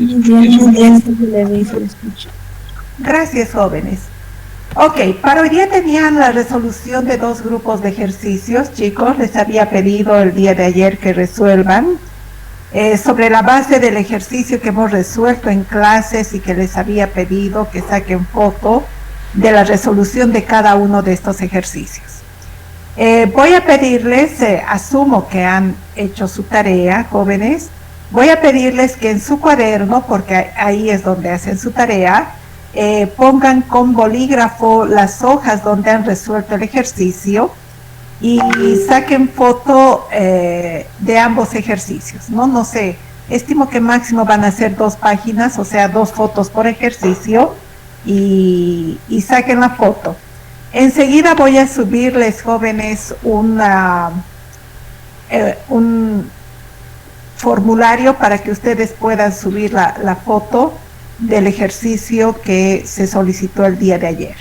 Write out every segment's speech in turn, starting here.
Muy bien, excelente, se le ve y se le escucha. Gracias, jóvenes. Ok, para hoy día tenían la resolución de dos grupos de ejercicios, chicos. Les había pedido el día de ayer que resuelvan sobre la base del ejercicio que hemos resuelto en clases y que les había pedido que saquen foto de la resolución de cada uno de estos ejercicios. Voy a pedirles, asumo que han hecho su tarea, jóvenes, voy a pedirles que en su cuaderno, porque ahí es donde hacen su tarea, pongan con bolígrafo las hojas donde han resuelto el ejercicio y saquen foto de ambos ejercicios, ¿no? No sé, estimo que máximo van a ser 2 páginas, o sea, 2 fotos por ejercicio y saquen la foto. Enseguida voy a subirles, jóvenes, un formulario para que ustedes puedan subir la foto del ejercicio que se solicitó el día de ayer.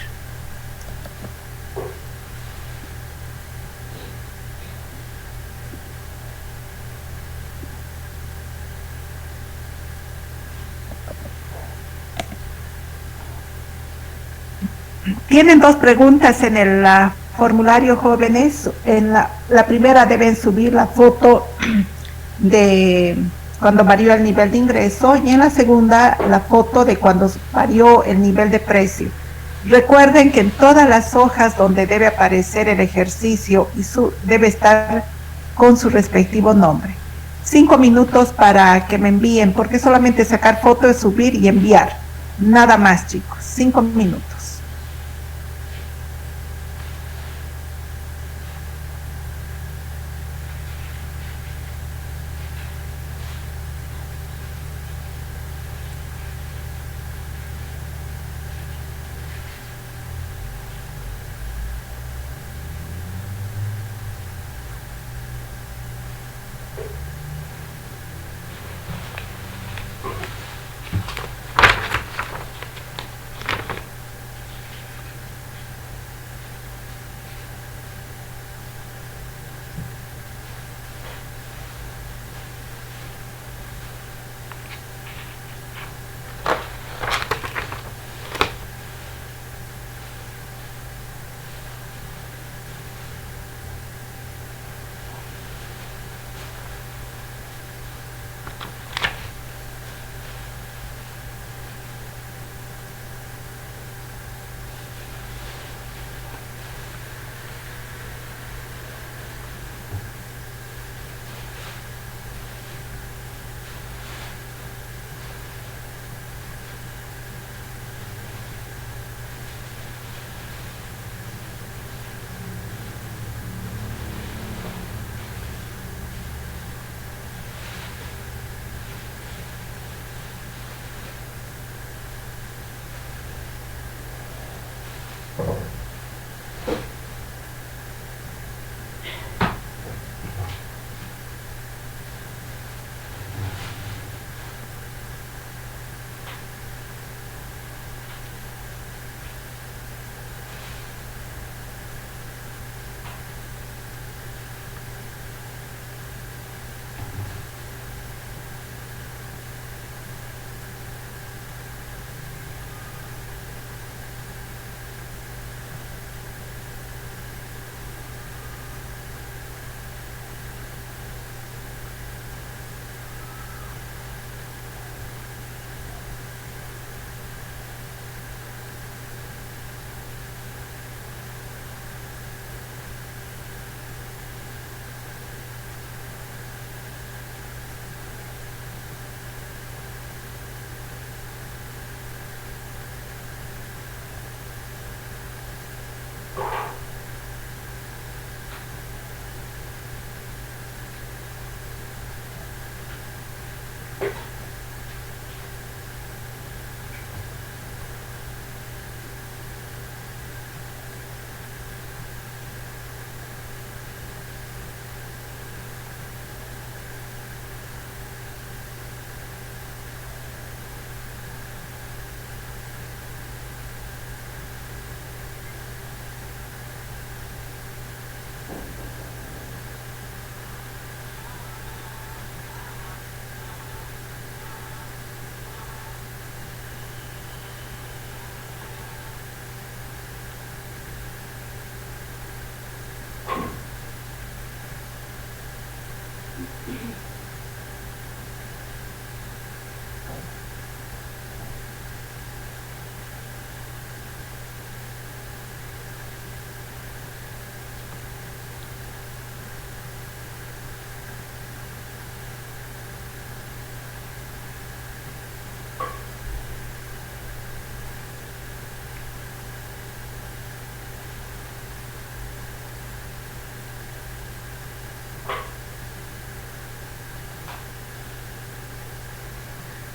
Tienen 2 preguntas en el formulario, jóvenes. En la primera deben subir la foto de cuando varió el nivel de ingreso y en la segunda la foto de cuando varió el nivel de precio. Recuerden que en todas las hojas donde debe aparecer el ejercicio debe estar con su respectivo nombre. 5 minutos para que me envíen, porque solamente sacar foto es subir y enviar. Nada más, chicos. 5 minutos.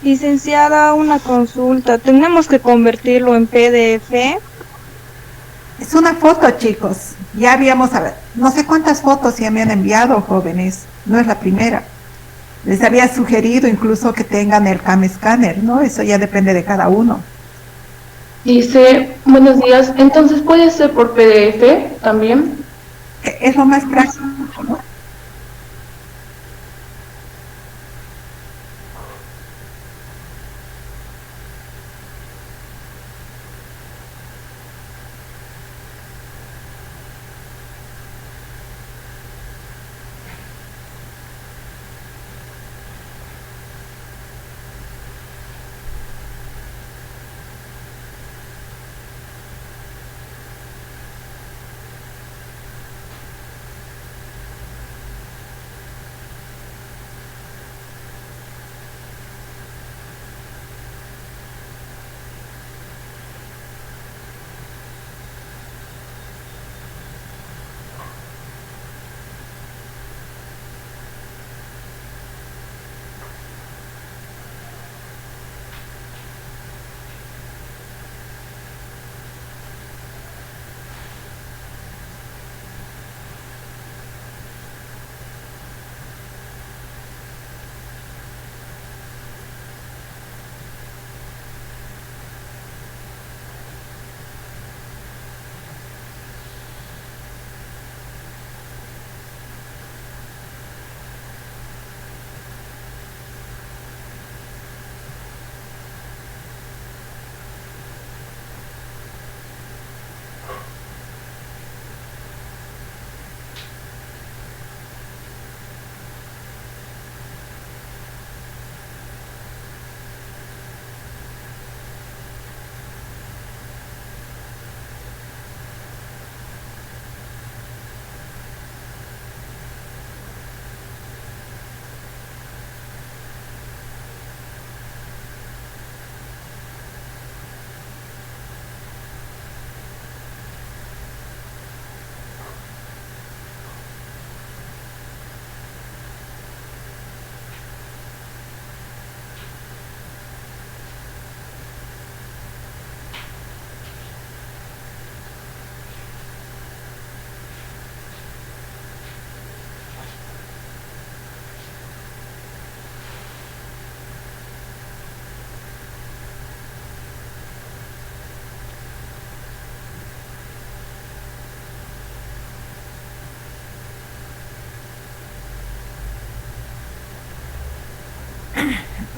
Licenciada, una consulta. ¿Tenemos que convertirlo en PDF? Es una foto, chicos. Ya habíamos, no sé cuántas fotos ya me han enviado, jóvenes. No es la primera. Les había sugerido incluso que tengan el cam scanner, ¿no? Eso ya depende de cada uno. Dice, buenos días, entonces puede ser por PDF también. Es lo más práctico, ¿no?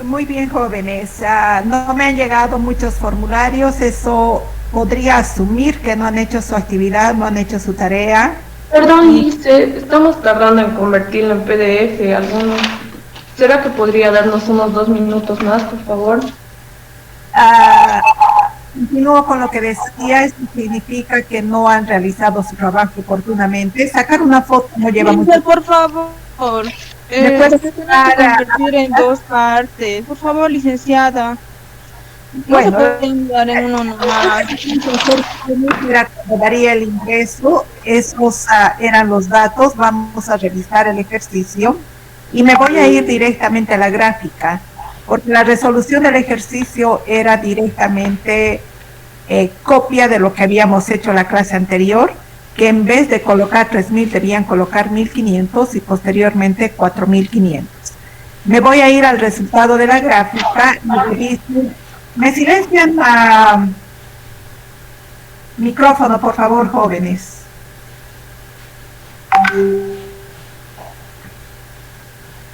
Muy bien, jóvenes. No me han llegado muchos formularios. Eso podría asumir que no han hecho su actividad, no han hecho su tarea. Perdón, Lice, estamos tardando en convertirlo en PDF. ¿Alguno? ¿Será que podría darnos unos 2 minutos más, por favor? Continúo con lo que decía. Esto significa que no han realizado su trabajo oportunamente. Sacar una foto no lleva mucho tiempo. Por favor. ¿Me puedes se tiene que convertir en 2 partes. Por favor, licenciada. Bueno, no se puede enviar en uno nomás. Daría el ingreso. Esos eran los datos. Vamos a revisar el ejercicio y me voy a ir directamente a la gráfica, porque la resolución del ejercicio era directamente copia de lo que habíamos hecho la clase anterior, que en vez de colocar 3.000 debían colocar 1.500 y posteriormente 4.500. Me voy a ir al resultado de la gráfica y revisen. ¿Me silencian micrófono, por favor, jóvenes?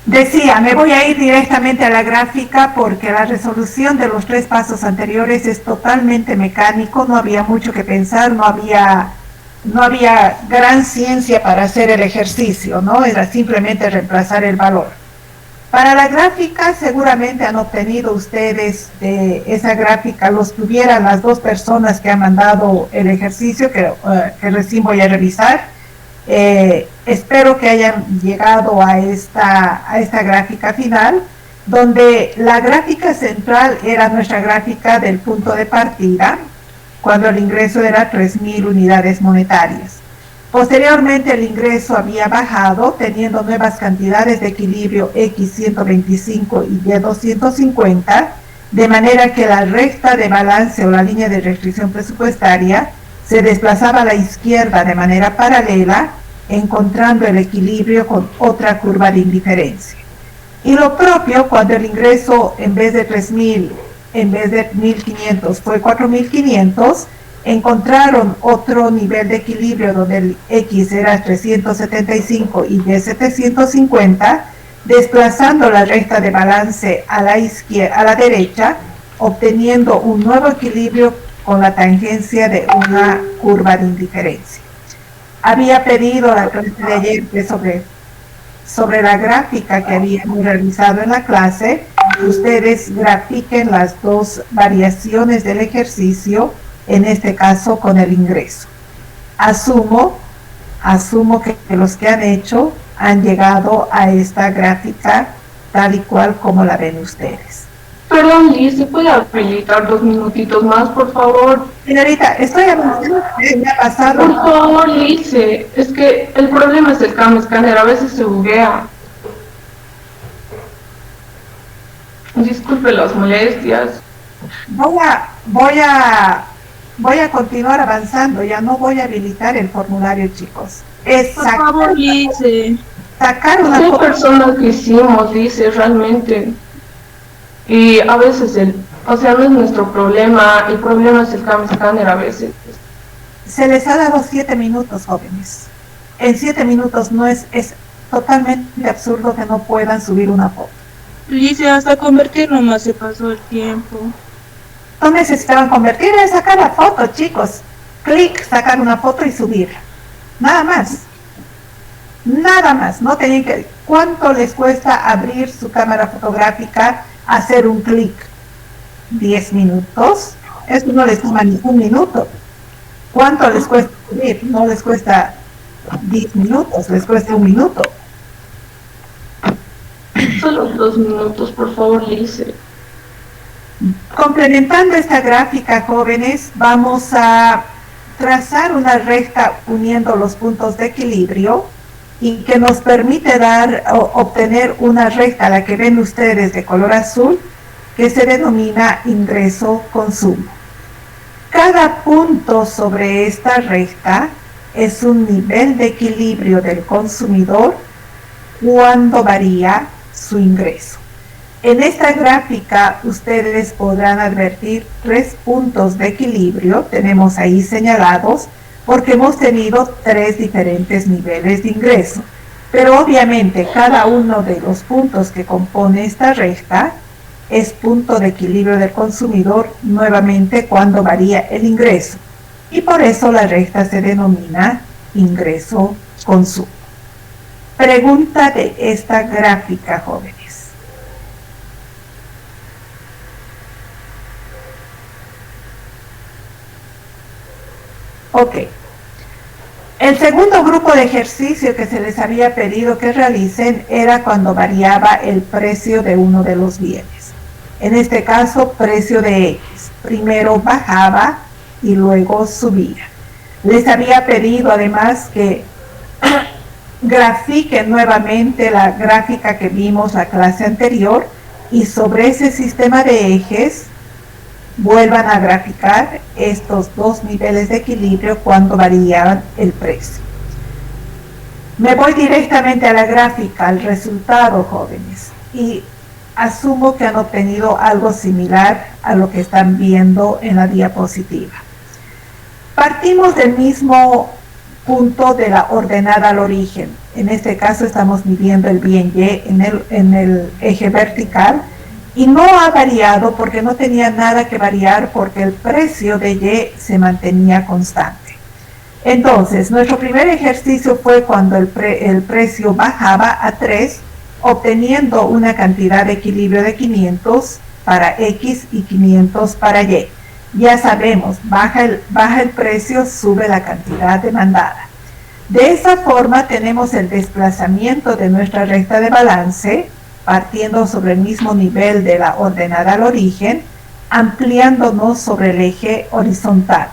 Decía, me voy a ir directamente a la gráfica porque la resolución de los 3 pasos anteriores es totalmente mecánico, no había mucho que pensar, no había gran ciencia para hacer el ejercicio, ¿no? Era simplemente reemplazar el valor. Para la gráfica, seguramente han obtenido ustedes de esa gráfica, los que hubieran las 2 personas que han mandado el ejercicio, que recién voy a revisar. Espero que hayan llegado a esta gráfica final, donde la gráfica central era nuestra gráfica del punto de partida, cuando el ingreso era 3.000 unidades monetarias. Posteriormente el ingreso había bajado, teniendo nuevas cantidades de equilibrio X 125 y Y 250, de manera que la recta de balance o la línea de restricción presupuestaria se desplazaba a la izquierda de manera paralela, encontrando el equilibrio con otra curva de indiferencia. Y lo propio cuando el ingreso en vez de 3.000, en vez de 1.500 fue 4.500, encontraron otro nivel de equilibrio donde el X era 375 y Y 750, desplazando la recta de balance a la izquierda, a la derecha, obteniendo un nuevo equilibrio con la tangencia de una curva de indiferencia. Había pedido la clase de ayer que sobre la gráfica que habíamos realizado en la clase, ustedes grafiquen las dos variaciones del ejercicio, en este caso con el ingreso. Asumo que los que han hecho han llegado a esta gráfica tal y cual como la ven ustedes. Perdón, Liz, ¿se puede habilitar 2 minutitos más, por favor? Señorita, estoy avanzando, me ha pasado. Por favor, Liz, es que el problema es el cam escáner, a veces se buguea. Disculpe las molestias. Voy a continuar avanzando, ya no voy a habilitar el formulario, chicos. Por favor, Liz. Sacar una ¿Qué foto. personas que hicimos, dice, realmente? Y a veces no es nuestro problema, el problema es el cam escáner a veces. Se les ha dado 7 minutos, jóvenes. En 7 minutos es totalmente absurdo que no puedan subir una foto. Liz, hasta convertir nomás se pasó el tiempo. No necesitaban convertir, es sacar la foto, chicos. Clic, sacar una foto y subirla. Nada más. Nada más. No tenían que. ¿Cuánto les cuesta abrir su cámara fotográfica, hacer un clic? 10 minutos. Esto no les toma ni un minuto. ¿Cuánto les cuesta subir? No les cuesta 10 minutos, les cuesta 1 minuto. Solo 2 minutos, por favor, Liz. Complementando esta gráfica, jóvenes, vamos a trazar una recta uniendo los puntos de equilibrio y que nos permite obtener una recta, la que ven ustedes de color azul, que se denomina ingreso-consumo. Cada punto sobre esta recta es un nivel de equilibrio del consumidor cuando varía su ingreso. En esta gráfica ustedes podrán advertir 3 puntos de equilibrio, tenemos ahí señalados, porque hemos tenido 3 diferentes niveles de ingreso. Pero obviamente cada uno de los puntos que compone esta recta es punto de equilibrio del consumidor nuevamente cuando varía el ingreso. Y por eso la recta se denomina ingreso-consumo. Pregunta de esta gráfica, jóvenes. Ok. El segundo grupo de ejercicio que se les había pedido que realicen era cuando variaba el precio de uno de los bienes. En este caso, precio de X. Primero bajaba y luego subía. Les había pedido además que grafiquen nuevamente la gráfica que vimos la clase anterior y sobre ese sistema de ejes vuelvan a graficar estos 2 niveles de equilibrio cuando variaban el precio. Me voy directamente a la gráfica, al resultado, jóvenes, y asumo que han obtenido algo similar a lo que están viendo en la diapositiva. Partimos del mismo punto de la ordenada al origen. En este caso estamos midiendo el bien Y en el eje vertical, y no ha variado porque no tenía nada que variar porque el precio de Y se mantenía constante. Entonces, nuestro primer ejercicio fue cuando el precio bajaba a 3, obteniendo una cantidad de equilibrio de 500 para X y 500 para Y. Ya sabemos, baja el precio, sube la cantidad demandada. De esa forma tenemos el desplazamiento de nuestra recta de balance, partiendo sobre el mismo nivel de la ordenada al origen, ampliándonos sobre el eje horizontal.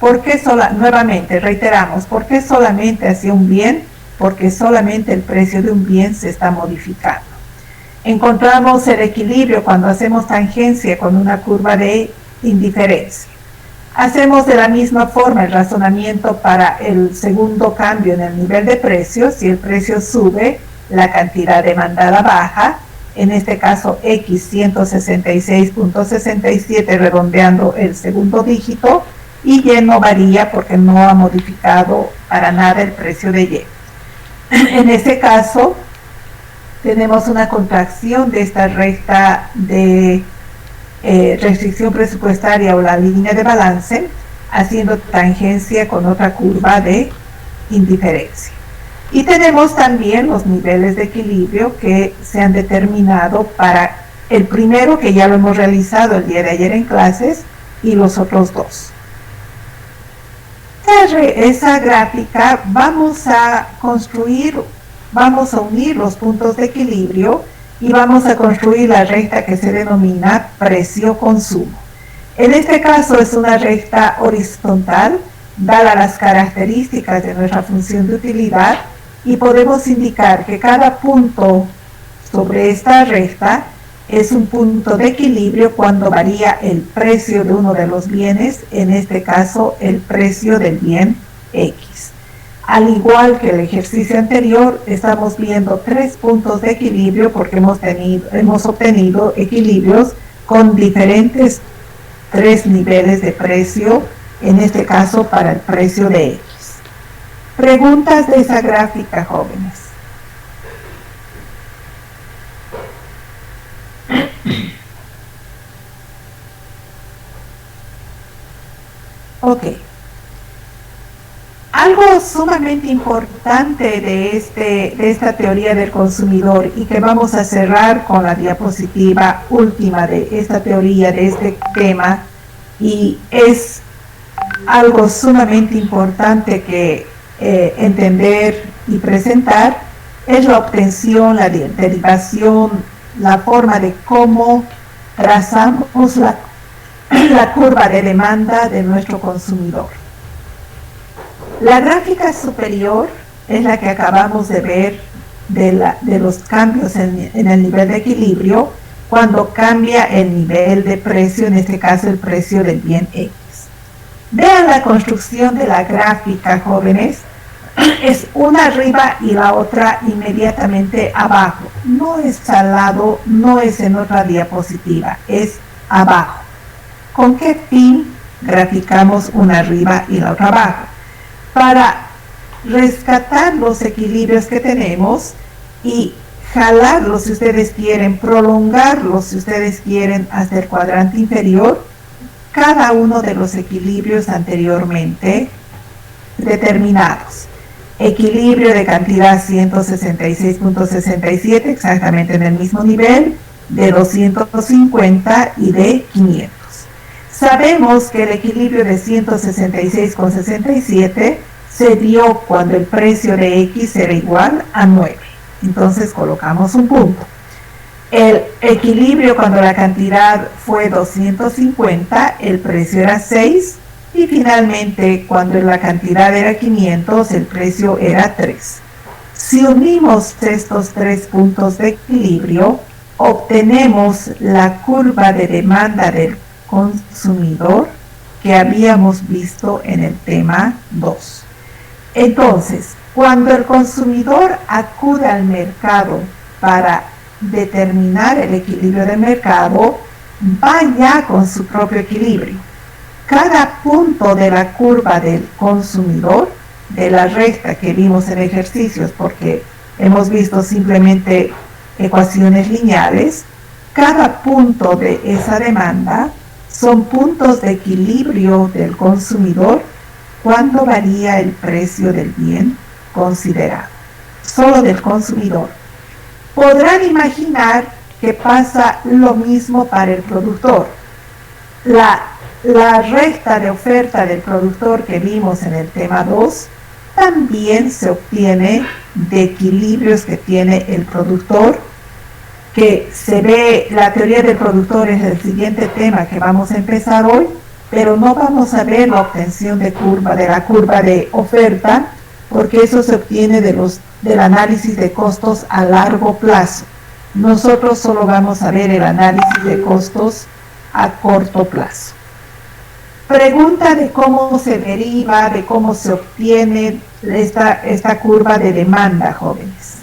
¿Por qué nuevamente, reiteramos, ¿por qué solamente hacia un bien? Porque solamente el precio de un bien se está modificando. Encontramos el equilibrio cuando hacemos tangencia con una curva de indiferencia. Hacemos de la misma forma el razonamiento para el segundo cambio en el nivel de precios. Si el precio sube, la cantidad demandada baja, en este caso X 166.67 redondeando el segundo dígito, y Y no varía porque no ha modificado para nada el precio de Y. En este caso tenemos una contracción de esta recta de restricción presupuestaria o la línea de balance, haciendo tangencia con otra curva de indiferencia. Y tenemos también los niveles de equilibrio que se han determinado para el primero, que ya lo hemos realizado el día de ayer en clases, y los otros dos. Esa gráfica vamos a unir los puntos de equilibrio y vamos a construir la recta que se denomina precio-consumo. En este caso es una recta horizontal, dadas las características de nuestra función de utilidad, y podemos indicar que cada punto sobre esta recta es un punto de equilibrio cuando varía el precio de uno de los bienes, en este caso el precio del bien X. Al igual que el ejercicio anterior, estamos viendo 3 puntos de equilibrio porque hemos obtenido equilibrios con diferentes 3 niveles de precio, en este caso para el precio de X. Preguntas de esa gráfica, jóvenes. Ok. Algo sumamente importante de esta teoría del consumidor, y que vamos a cerrar con la diapositiva última de esta teoría, de este tema, y es algo sumamente importante que entender y presentar, es la obtención, la derivación, la forma de cómo trazamos la curva de demanda de nuestro consumidor. La gráfica superior es la que acabamos de ver de los cambios en el nivel de equilibrio cuando cambia el nivel de precio, en este caso el precio del bien X. Vean la construcción de la gráfica, jóvenes. Es una arriba y la otra inmediatamente abajo. No es al lado, no es en otra diapositiva, es abajo. ¿Con qué fin graficamos una arriba y la otra abajo? Para rescatar los equilibrios que tenemos y jalarlos si ustedes quieren, prolongarlos si ustedes quieren hasta el cuadrante inferior, cada uno de los equilibrios anteriormente determinados. Equilibrio de cantidad 166.67, exactamente en el mismo nivel, de 250 y de 500. Sabemos que el equilibrio de 166.67 se dio cuando el precio de X era igual a 9. Entonces colocamos un punto. El equilibrio cuando la cantidad fue 250, el precio era 6. Y finalmente, cuando la cantidad era 500, el precio era 3. Si unimos estos 3 puntos de equilibrio, obtenemos la curva de demanda del consumidor que habíamos visto en el tema 2. Entonces, cuando el consumidor acude al mercado para determinar el equilibrio del mercado, va ya con su propio equilibrio. Cada punto de la curva del consumidor, de la recta que vimos en ejercicios, porque hemos visto simplemente ecuaciones lineales, cada punto de esa demanda son puntos de equilibrio del consumidor cuando varía el precio del bien considerado, solo del consumidor. Podrán imaginar que pasa lo mismo para el productor. La recta de oferta del productor que vimos en el tema 2 también se obtiene de equilibrios que tiene el productor, que se ve. La teoría del productor es el siguiente tema que vamos a empezar hoy, pero no vamos a ver la obtención de la curva de oferta, porque eso se obtiene del análisis de costos a largo plazo. Nosotros solo vamos a ver el análisis de costos a corto plazo. Pregunta de cómo se deriva, de cómo se obtiene esta curva de demanda, jóvenes.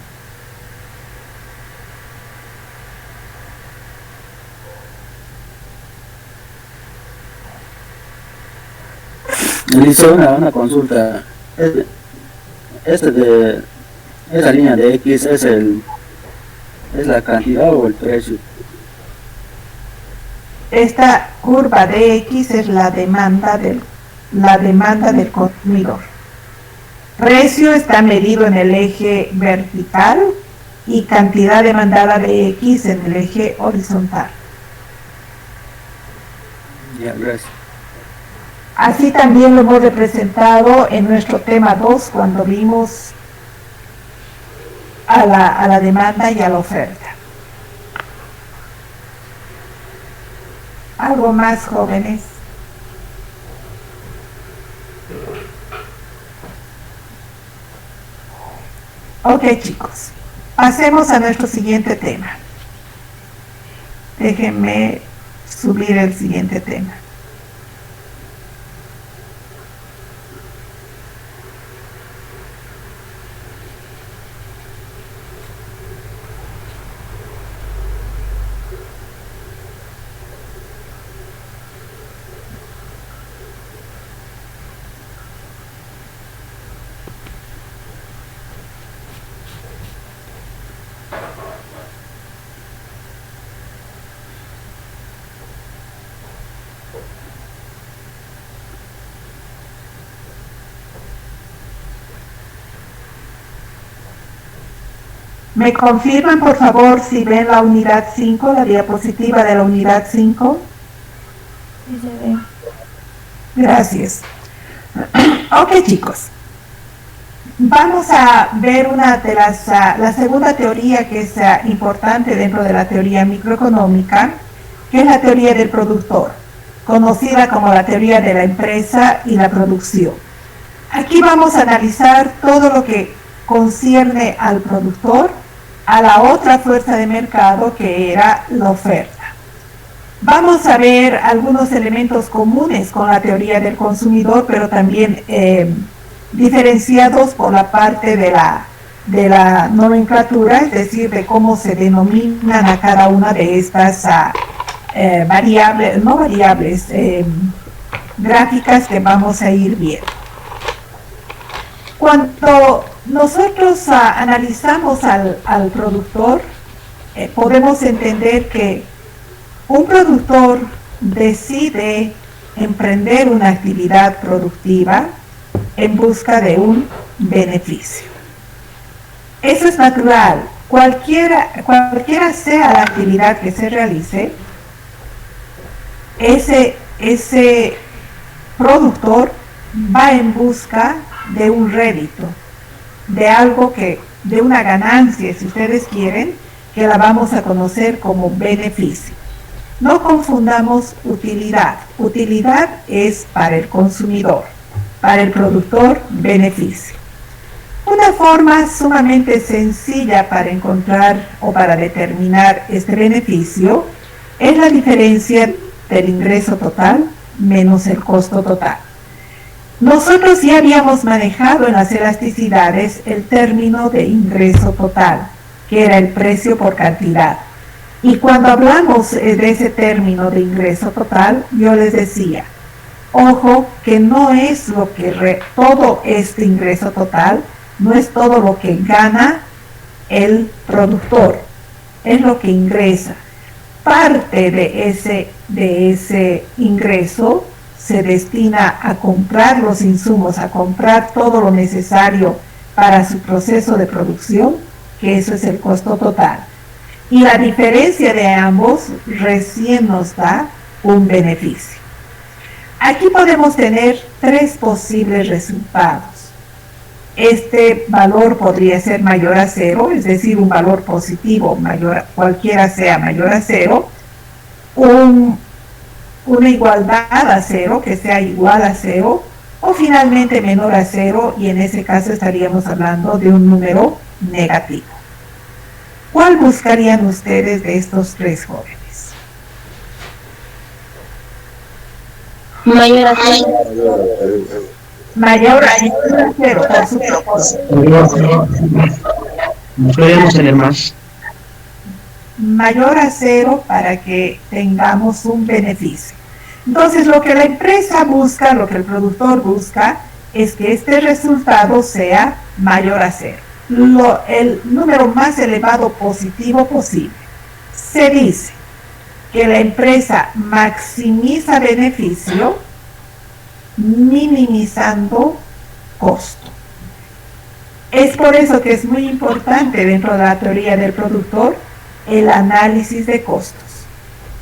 Le hice una consulta. Esa línea de X es la cantidad o el precio. Esta curva de X es la demanda del consumidor. Precio está medido en el eje vertical y cantidad demandada de X en el eje horizontal. Ya, gracias. Así también lo hemos representado en nuestro tema 2 cuando vimos a la demanda y a la oferta. ¿Algo más, jóvenes? Ok, chicos. Pasemos a nuestro siguiente tema. Déjenme subir el siguiente tema. ¿Me confirman, por favor, si ven la unidad 5, la diapositiva de la unidad 5? Sí, se ve. Gracias. Ok, chicos. Vamos a ver una de la segunda teoría que es importante dentro de la teoría microeconómica, que es la teoría del productor, conocida como la teoría de la empresa y la producción. Aquí vamos a analizar todo lo que concierne al productor, a la otra fuerza de mercado que era la oferta. Vamos a ver algunos elementos comunes con la teoría del consumidor, pero también diferenciados por la parte de la nomenclatura, es decir, de cómo se denominan a cada una de estas gráficas que vamos a ir viendo. Cuando nosotros analizamos al productor, podemos entender que un productor decide emprender una actividad productiva en busca de un beneficio. Eso es natural. Cualquiera sea la actividad que se realice, ese productor va en busca de un rédito, de una ganancia, si ustedes quieren, que la vamos a conocer como beneficio. No confundamos utilidad. Utilidad es para el consumidor, para el productor, beneficio. Una forma sumamente sencilla para encontrar o para determinar este beneficio es la diferencia del ingreso total menos el costo total. Nosotros ya habíamos manejado en las elasticidades el término de ingreso total, que era el precio por cantidad. Y cuando hablamos de ese término de ingreso total, yo les decía, ojo, que no es lo que todo este ingreso total, no es todo lo que gana el productor, es lo que ingresa. Parte de ese ingreso se destina a comprar los insumos, a comprar todo lo necesario para su proceso de producción, que eso es el costo total. Y la diferencia de ambos recién nos da un beneficio. Aquí podemos tener tres posibles resultados. Este valor podría ser mayor a cero, es decir, un valor positivo, cualquiera sea mayor a cero. Un una igualdad a cero, que sea igual a cero, o finalmente menor a cero, y en ese caso estaríamos hablando de un número negativo. ¿Cuál buscarían ustedes de estos tres jóvenes? Mayor a cero. Mayor a cero, por supuesto. Podemos tener más. Mayor a cero para que tengamos un beneficio. Entonces, lo que la empresa busca, lo que el productor busca, es que este resultado sea mayor a cero. El número más elevado positivo posible. Se dice que la empresa maximiza beneficio minimizando costo. Es por eso que es muy importante dentro de la teoría del productor el análisis de costos.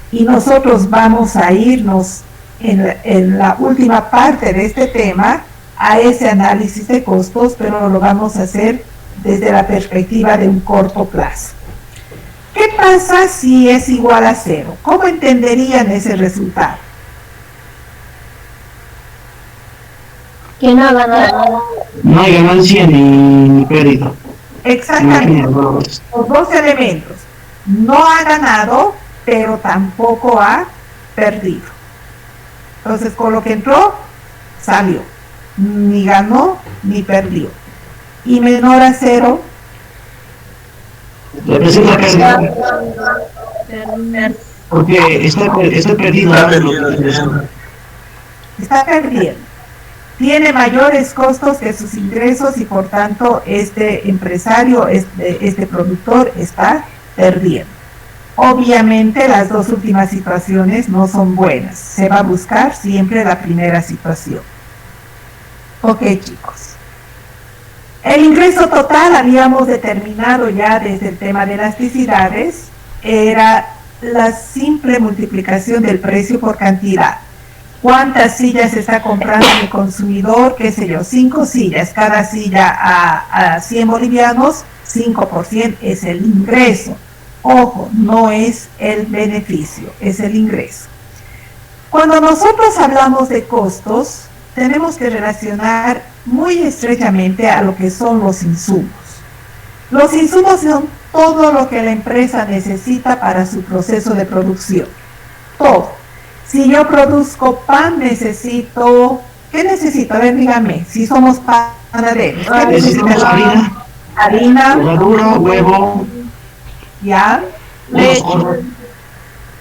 Y nosotros vamos a irnos en la última parte de este tema a ese análisis de costos, pero lo vamos a hacer desde la perspectiva de un corto plazo. ¿Qué pasa si es igual a cero? ¿Cómo entenderían ese resultado? Que no haga nada. No hay ganancia ni pérdida. Exactamente. Los dos elementos. No ha ganado, pero tampoco ha perdido. Entonces, con lo que entró, salió. Ni ganó, ni perdió. Y menor a cero, representa pérdida. Porque está perdido. está perdiendo. Tiene mayores costos que sus ingresos y por tanto este empresario, este productor está perdiendo. Obviamente las dos últimas situaciones no son buenas. Se va a buscar siempre la primera situación. Ok, chicos. El ingreso total habíamos determinado ya desde el tema de elasticidades, era la simple multiplicación del precio por cantidad. ¿Cuántas sillas está comprando el consumidor? Qué sé yo, 5 sillas, cada silla a 100 bolivianos, 5% es el ingreso. Ojo, no es el beneficio, es el ingreso. Cuando nosotros hablamos de costos, tenemos que relacionar muy estrechamente a lo que son los insumos. Los insumos son todo lo que la empresa necesita para su proceso de producción. Todo. Si yo produzco pan, necesito... ¿Qué necesito? A ver, dígame, si somos panaderos. ¿Qué Necesitamos harina, harina, levadura, huevo, ya,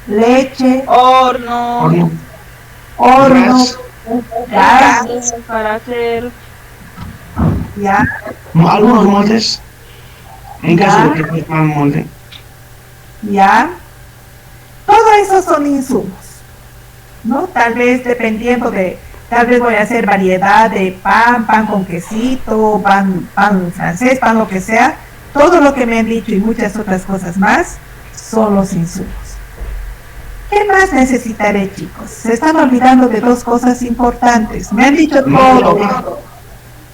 leche, Horno. horno, gas, Para hacer. ya, algunos moldes, en caso de que tengan molde. ya. Todo eso son insumos, ¿no? Tal vez dependiendo de, tal vez voy a hacer variedad de pan con quesito, pan francés, pan lo que sea. Todo lo que me han dicho y muchas otras cosas más son los insumos. ¿Qué más necesitaré, chicos? Se están olvidando de dos cosas importantes. Me han dicho todo.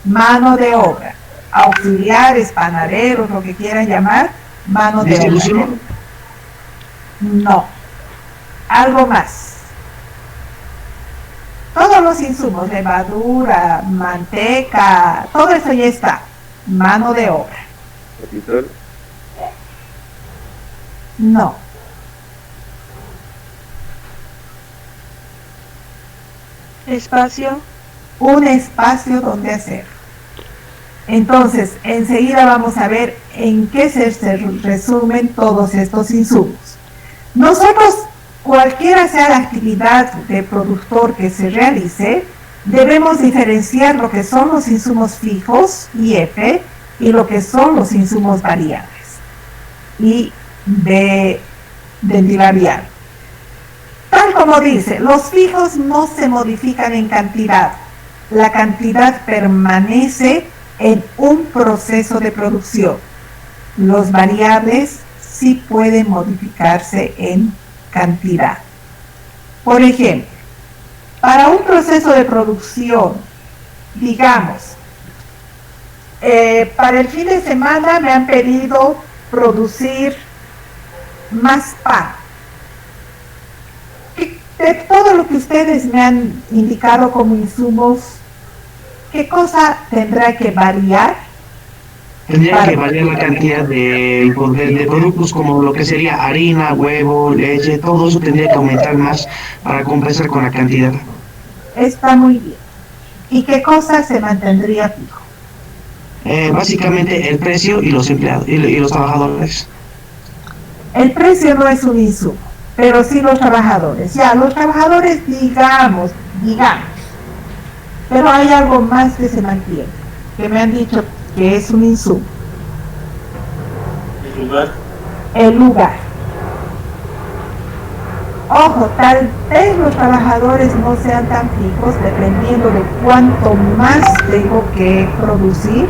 Mano de obra. Auxiliares, panaderos, lo que quieran llamar, mano de obra. No. Algo más. Todos los insumos, levadura, manteca, todo eso ya está. Mano de obra. ¿Capital? No. Espacio. Un espacio donde hacer. Entonces, enseguida vamos a ver en qué se resumen todos estos insumos. Nosotros, cualquiera sea la actividad de productor que se realice, debemos diferenciar lo que son los insumos fijos, IF, y lo que son los insumos variables, y de variable. Tal como dice, los fijos no se modifican en cantidad. La cantidad permanece en un proceso de producción. Los variables sí pueden modificarse en cantidad. Por ejemplo, para un proceso de producción, digamos, para el fin de semana me han pedido producir más pan. de todo lo que ustedes me han indicado como insumos, ¿qué cosa tendrá que variar? Tendría que variar la cantidad de productos como lo que sería harina, huevo, leche, todo eso tendría que aumentar más para compensar con la cantidad. Está muy bien. ¿Y qué cosa se mantendría fijo? Básicamente el precio y los empleados y los trabajadores. El precio no es un insumo, pero sí los trabajadores. Ya, los trabajadores digamos, pero hay algo más que se mantiene, que me han dicho que es un insumo. ¿El lugar? El lugar. Ojo, tal vez los trabajadores no sean tan fijos dependiendo de cuánto más tengo que producir,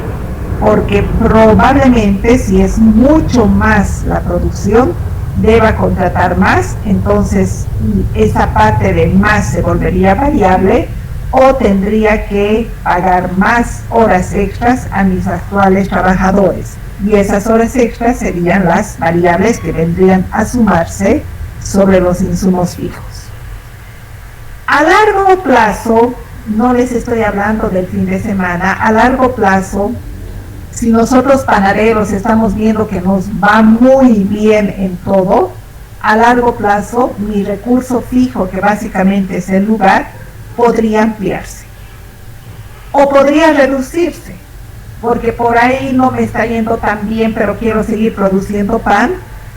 porque probablemente si es mucho más la producción, deba contratar más, entonces esa parte de más se volvería variable, o tendría que pagar más horas extras a mis actuales trabajadores. Y esas horas extras serían las variables que vendrían a sumarse sobre los insumos fijos. A largo plazo, no les estoy hablando del fin de semana, a largo plazo, si nosotros panaderos estamos viendo que nos va muy bien en todo, a largo plazo mi recurso fijo, que básicamente es el lugar, podría ampliarse o podría reducirse, porque por ahí no me está yendo tan bien, pero quiero seguir produciendo pan.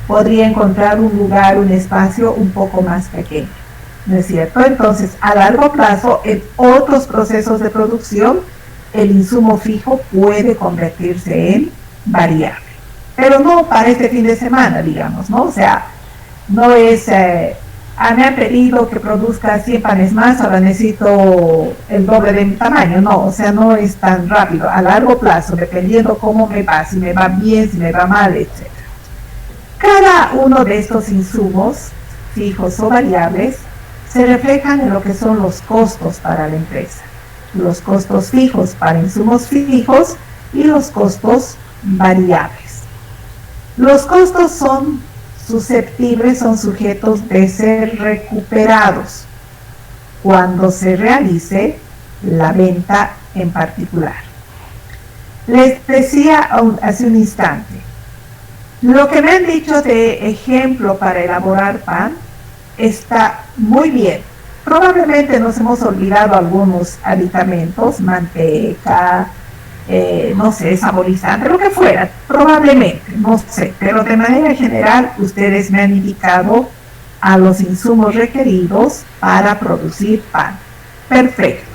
Podría encontrar un lugar, un espacio un poco más pequeño, ¿no es cierto? Entonces, a largo plazo, en otros procesos de producción, el insumo fijo puede convertirse en variable, pero no para este fin de semana, digamos, ¿no? O sea, no es, me han pedido que produzca 100 panes más, ahora necesito el doble de mi tamaño, no, o sea, no es tan rápido. A largo plazo, dependiendo cómo me va, si me va bien, si me va mal, etc. Cada uno de estos insumos, fijos o variables, se reflejan en lo que son los costos para la empresa. Los costos fijos para insumos fijos y los costos variables. Los costos son susceptibles, son sujetos de ser recuperados cuando se realice la venta en particular. Les decía hace un instante, lo que me han dicho de ejemplo para elaborar pan está muy bien. Probablemente nos hemos olvidado algunos aditamentos, manteca, no sé, saborizante, lo que fuera, probablemente, no sé, pero de manera general ustedes me han indicado a los insumos requeridos para producir pan. Perfecto.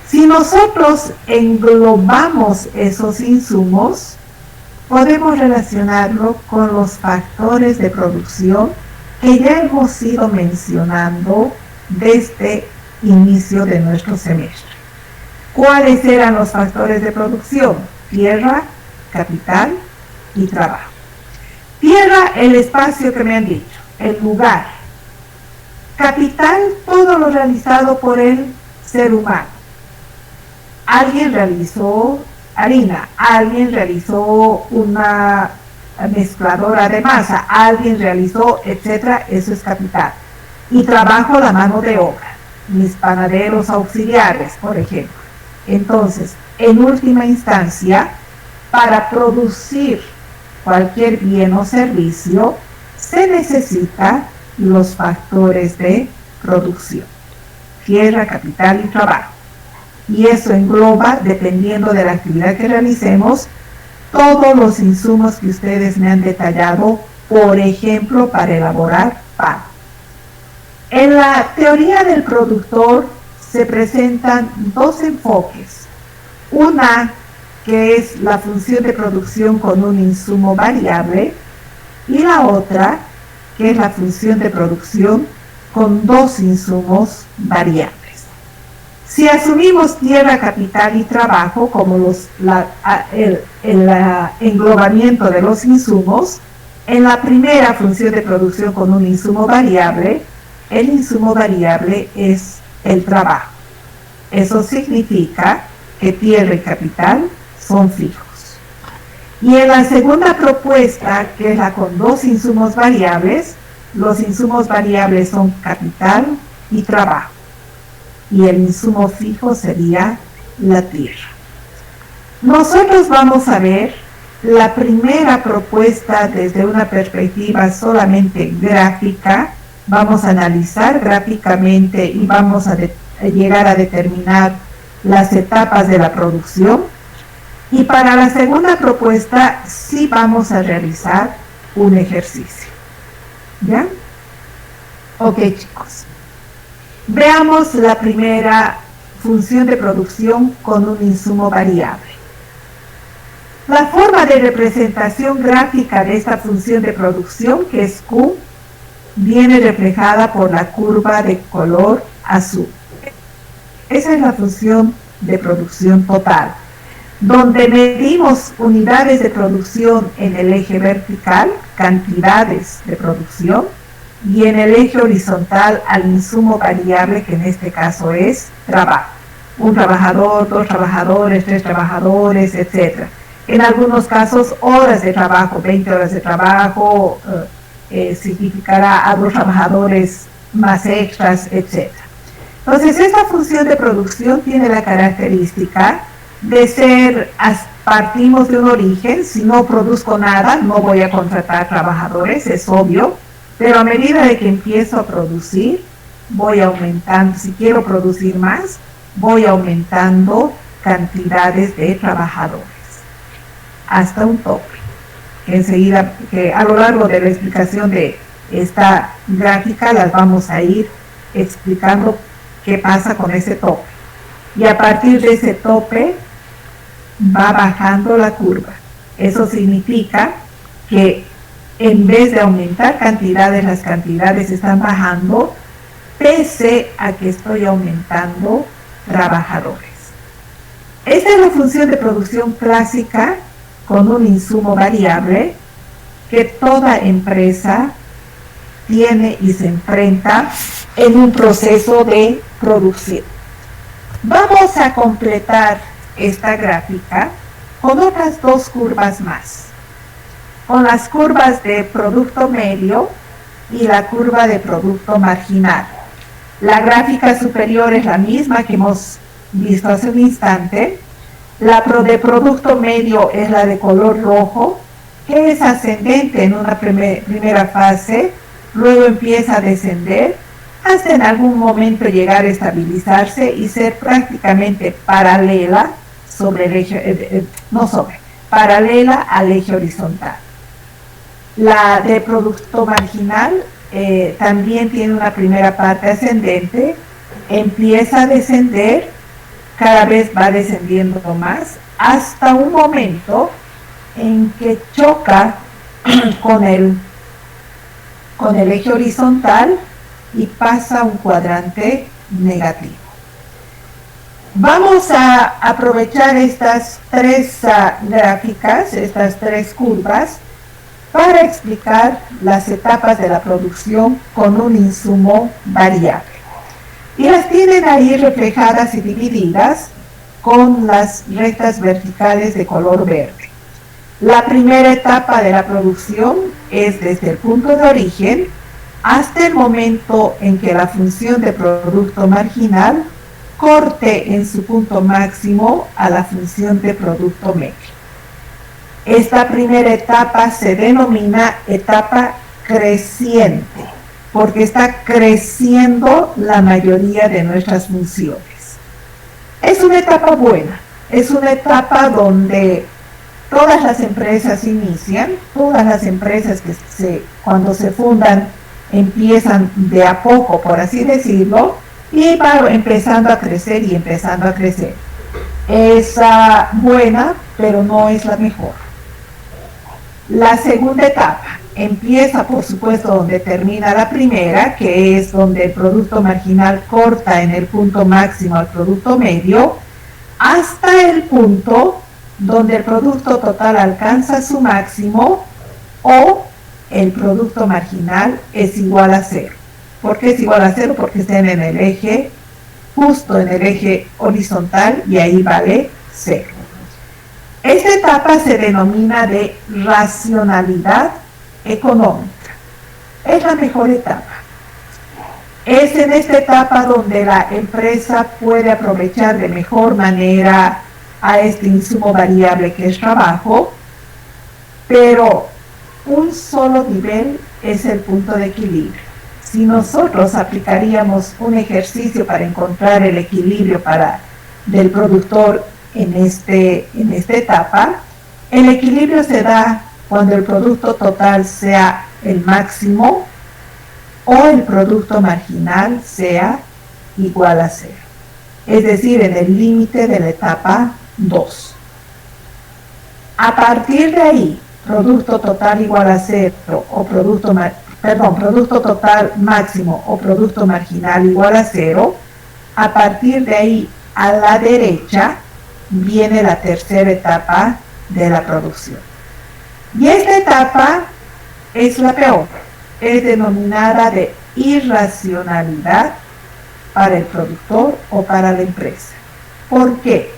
Si nosotros englobamos esos insumos, podemos relacionarlo con los factores de producción que ya hemos ido mencionando desde inicio de nuestro semestre. ¿Cuáles eran los factores de producción? Tierra, capital y trabajo. Tierra, el espacio que me han dicho, el lugar. Capital, todo lo realizado por el ser humano. Alguien realizó harina, alguien realizó una mezcladora de masa, alguien realizó, etcétera, eso es capital. Y trabajo, la mano de obra, mis panaderos auxiliares, por ejemplo. Entonces, en última instancia, para producir cualquier bien o servicio, se necesitan los factores de producción: tierra, capital y trabajo. Y eso engloba, dependiendo de la actividad que realicemos, todos los insumos que ustedes me han detallado, por ejemplo, para elaborar pan. En la teoría del productor se presentan dos enfoques. Una que es la función de producción con un insumo variable, y la otra que es la función de producción con dos insumos variables. Si asumimos tierra, capital y trabajo como el englobamiento de los insumos, en la primera función de producción con un insumo variable, el insumo variable es el trabajo. Eso significa que tierra y capital son fijos. Y en la segunda propuesta, que es la con dos insumos variables, los insumos variables son capital y trabajo. Y el insumo fijo sería la tierra. Nosotros vamos a ver la primera propuesta desde una perspectiva solamente gráfica. Vamos a analizar gráficamente y vamos a llegar a determinar las etapas de la producción. Y para la segunda propuesta sí vamos a realizar un ejercicio. ¿Ya? Ok, chicos. Veamos la primera función de producción con un insumo variable. La forma de representación gráfica de esta función de producción, que es Q, viene reflejada por la curva de color azul. Esa es la función de producción total, donde medimos unidades de producción en el eje vertical, cantidades de producción, y en el eje horizontal al insumo variable, que en este caso es trabajo. Un trabajador, 2 trabajadores, 3 trabajadores, etc. En algunos casos, horas de trabajo, 20 horas de trabajo, significará a 2 trabajadores más extras, etc. Entonces, esta función de producción tiene la característica de ser, partimos de un origen. Si no produzco nada, no voy a contratar trabajadores, es obvio, pero a medida de que empiezo a producir, voy aumentando. Si quiero producir más, voy aumentando cantidades de trabajadores hasta un tope. Enseguida, que a lo largo de la explicación de esta gráfica, las vamos a ir explicando qué pasa con ese tope. Y a partir de ese tope va bajando la curva. Eso significa que en vez de aumentar cantidades, las cantidades están bajando, pese a que estoy aumentando trabajadores. Esta es la función de producción clásica con un insumo variable que toda empresa tiene y se enfrenta en un proceso de producción. Vamos a completar esta gráfica con otras 2 curvas más, con las curvas de producto medio y la curva de producto marginal. La gráfica superior es la misma que hemos visto hace un instante. La de producto medio es la de color rojo, que es ascendente en una primera fase, luego empieza a descender, hasta en algún momento llegar a estabilizarse y ser prácticamente paralela sobre el eje, paralela al eje horizontal. La de producto marginal también tiene una primera parte ascendente, empieza a descender, cada vez va descendiendo más, hasta un momento en que choca con el eje horizontal y pasa a un cuadrante negativo. Vamos a aprovechar estas 3 gráficas, estas 3 curvas, para explicar las etapas de la producción con un insumo variable. Y las tienen ahí reflejadas y divididas con las rectas verticales de color verde. La primera etapa de la producción es desde el punto de origen hasta el momento en que la función de producto marginal corte en su punto máximo a la función de producto medio. Esta primera etapa se denomina etapa creciente, porque está creciendo la mayoría de nuestras funciones. Es una etapa buena, es una etapa donde todas las empresas inician, todas las empresas que cuando se fundan empiezan de a poco, por así decirlo, y va empezando a crecer y empezando a crecer. Es buena, pero no es la mejor. La segunda etapa empieza, por supuesto, donde termina la primera, que es donde el producto marginal corta en el punto máximo al producto medio, hasta el punto donde el producto total alcanza su máximo o el producto marginal es igual a 0. ¿Por qué es igual a 0? Porque están en el eje, justo en el eje horizontal, y ahí vale 0. Esta etapa se denomina de racionalidad económica. Es la mejor etapa. Es en esta etapa donde la empresa puede aprovechar de mejor manera a este insumo variable que es trabajo, pero un solo nivel es el punto de equilibrio. Si nosotros aplicaríamos un ejercicio para encontrar el equilibrio del productor en esta etapa, el equilibrio se da cuando el producto total sea el máximo o el producto marginal sea igual a 0. Es decir, en el límite de la etapa 2. A partir de ahí, producto total igual a 0 o producto total máximo o producto marginal igual a 0, a partir de ahí a la derecha viene la tercera etapa de la producción. Y esta etapa es la peor, es denominada de irracionalidad para el productor o para la empresa. ¿Por qué?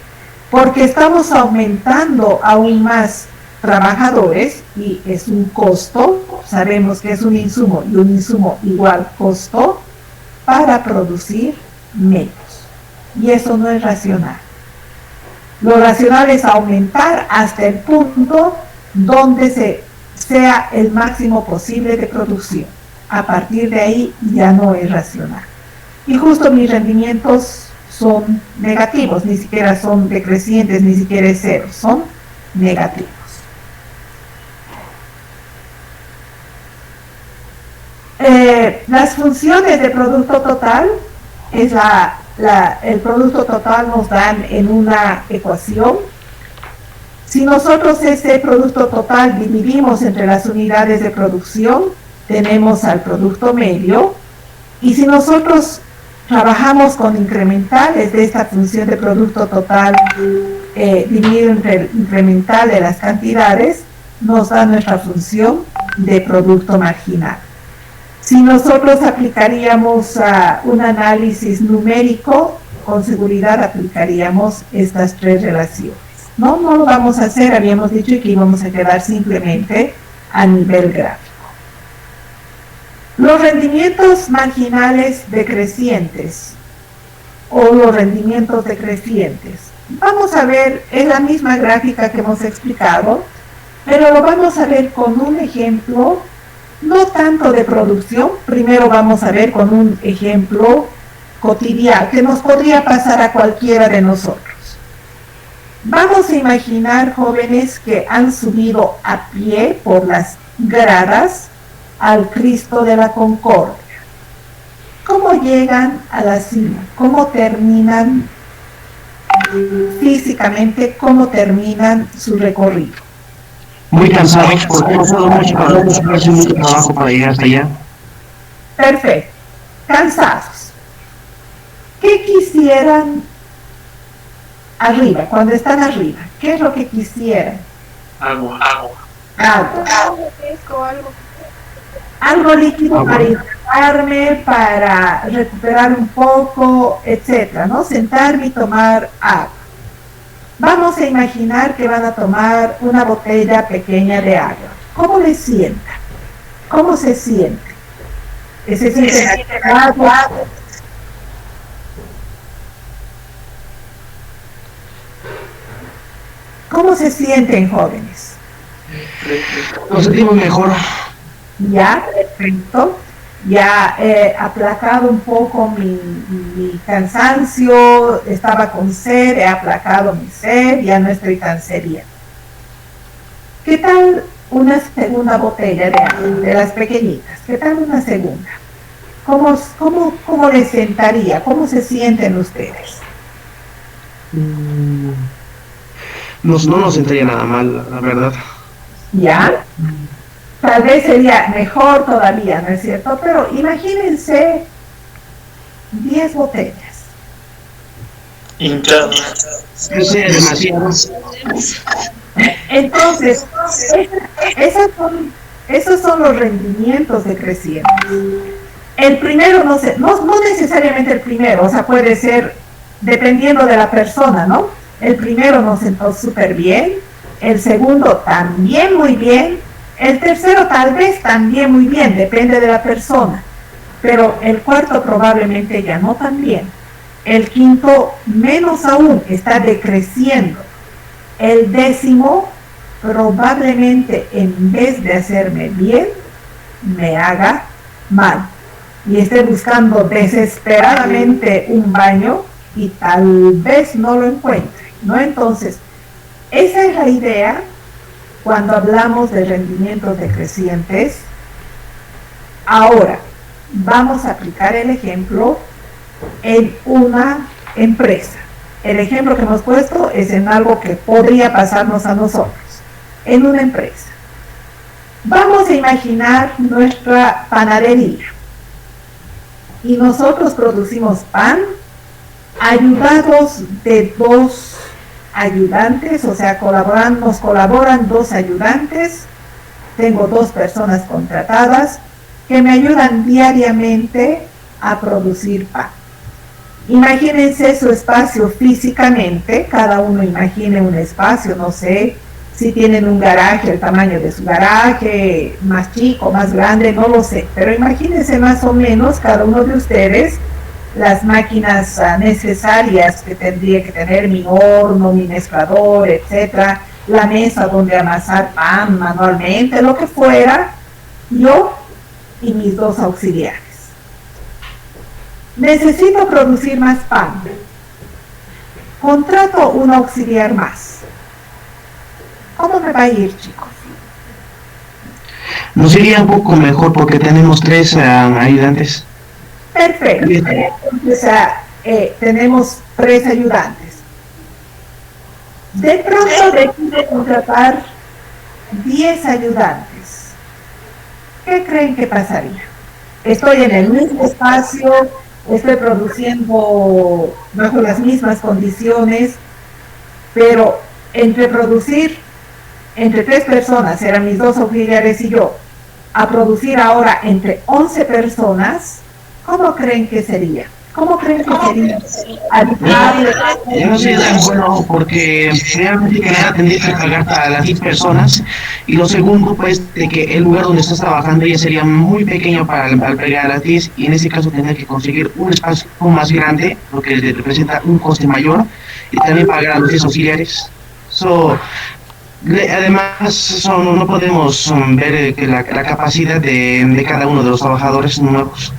Porque estamos aumentando aún más trabajadores y es un costo, sabemos que es un insumo y un insumo igual costo para producir menos. Y eso no es racional. Lo racional es aumentar hasta el punto donde sea el máximo posible de producción. A partir de ahí ya no es racional. Y justo mis rendimientos son negativos, ni siquiera son decrecientes, ni siquiera es 0, son negativos. Las funciones de producto total es el producto total nos dan en una ecuación. Si nosotros ese producto total dividimos entre las unidades de producción, tenemos al producto medio. Y si nosotros trabajamos con incrementales de esta función de producto total dividido entre el incremental de las cantidades, nos da nuestra función de producto marginal. Si nosotros aplicaríamos un análisis numérico, con seguridad aplicaríamos estas tres relaciones. No lo vamos a hacer, habíamos dicho que íbamos a quedar simplemente a nivel gráfico. Los rendimientos marginales decrecientes o los rendimientos decrecientes. Vamos a ver, es la misma gráfica que hemos explicado, pero lo vamos a ver con un ejemplo, no tanto de producción. Primero vamos a ver con un ejemplo cotidiano que nos podría pasar a cualquiera de nosotros. Vamos a imaginar jóvenes que han subido a pie por las gradas al Cristo de la Concordia. ¿Cómo llegan a la cima? ¿Cómo terminan físicamente? ¿Cómo terminan su recorrido? Muy cansados porque hemos dado mucho trabajo para llegar hasta allá. Perfecto. Cansados. ¿Qué quisieran arriba, cuando están arriba? ¿Qué es lo que quisieran? Agua. Algo líquido para hidratarme, para recuperar un poco, etcétera, ¿no? Sentarme y tomar agua. Vamos a imaginar que van a tomar una botella pequeña de agua. ¿Cómo les sienta? ¿Cómo se siente? ¿Se siente agua? ¿Cómo se sienten, jóvenes? Nos sentimos mejor. Ya, perfecto. Ya he aplacado un poco mi cansancio, estaba con sed, he aplacado mi sed, ya no estoy tan sediento. ¿Qué tal una segunda botella de agua, de las pequeñitas? ¿Qué tal una segunda? ¿Cómo les sentaría? ¿Cómo se sienten ustedes? No nos sentaría nada mal, la verdad. ¿Ya? Tal vez sería mejor todavía, ¿no es cierto? Pero imagínense 10 botellas. Hinchadas. Demasiado. Entonces, esos son los rendimientos decrecientes. El primero, no necesariamente el primero, o sea, puede ser dependiendo de la persona, ¿no? El primero nos sentó súper bien, el segundo también muy bien, el tercero tal vez también muy bien, depende de la persona. pero el cuarto probablemente ya no tan bien. El quinto menos aún, está decreciendo. El décimo probablemente en vez de hacerme bien, me haga mal. Y esté buscando desesperadamente un baño y tal vez no lo encuentre, ¿no? Entonces, esa es la idea cuando hablamos de rendimientos decrecientes. Ahora, vamos a aplicar el ejemplo en una empresa. El ejemplo que hemos puesto es en algo que podría pasarnos a nosotros, en una empresa. Vamos a imaginar nuestra panadería y nosotros producimos pan ayudados de 2 ayudantes, o sea, nos colaboran 2 ayudantes. Tengo 2 personas contratadas que me ayudan diariamente a producir pan. Imagínense su espacio físicamente, cada uno imagine un espacio, no sé, si tienen un garaje, el tamaño de su garaje, más chico, más grande, no lo sé, pero imagínense más o menos cada uno de ustedes las máquinas necesarias que tendría que tener, mi horno, mi mezclador, etcétera, la mesa donde amasar pan manualmente, lo que fuera, yo y mis 2 auxiliares. Necesito producir más pan. Contrato un auxiliar más. ¿Cómo me va a ir, chicos? Nos iría un poco mejor porque tenemos 3 ayudantes. Perfecto. Entonces, tenemos 3 ayudantes. De pronto decido contratar 10 ayudantes. ¿Qué creen que pasaría? Estoy en el mismo espacio, estoy produciendo bajo las mismas condiciones, pero entre producir entre 3 personas, eran mis 2 auxiliares y yo, a producir ahora entre 11 personas, ¿cómo creen que sería? ¿Cómo creen que sería? Yo no soy tan bueno porque realmente que nada tendría que pagar para las 10 personas, y lo segundo pues de que el lugar donde estás trabajando ya sería muy pequeño para albergar a las 10, y en ese caso tendría que conseguir un espacio más grande, lo que representa un coste mayor, y también pagar a los 10 auxiliares. Además, no podemos ver que la capacidad de cada uno de los trabajadores nuevos.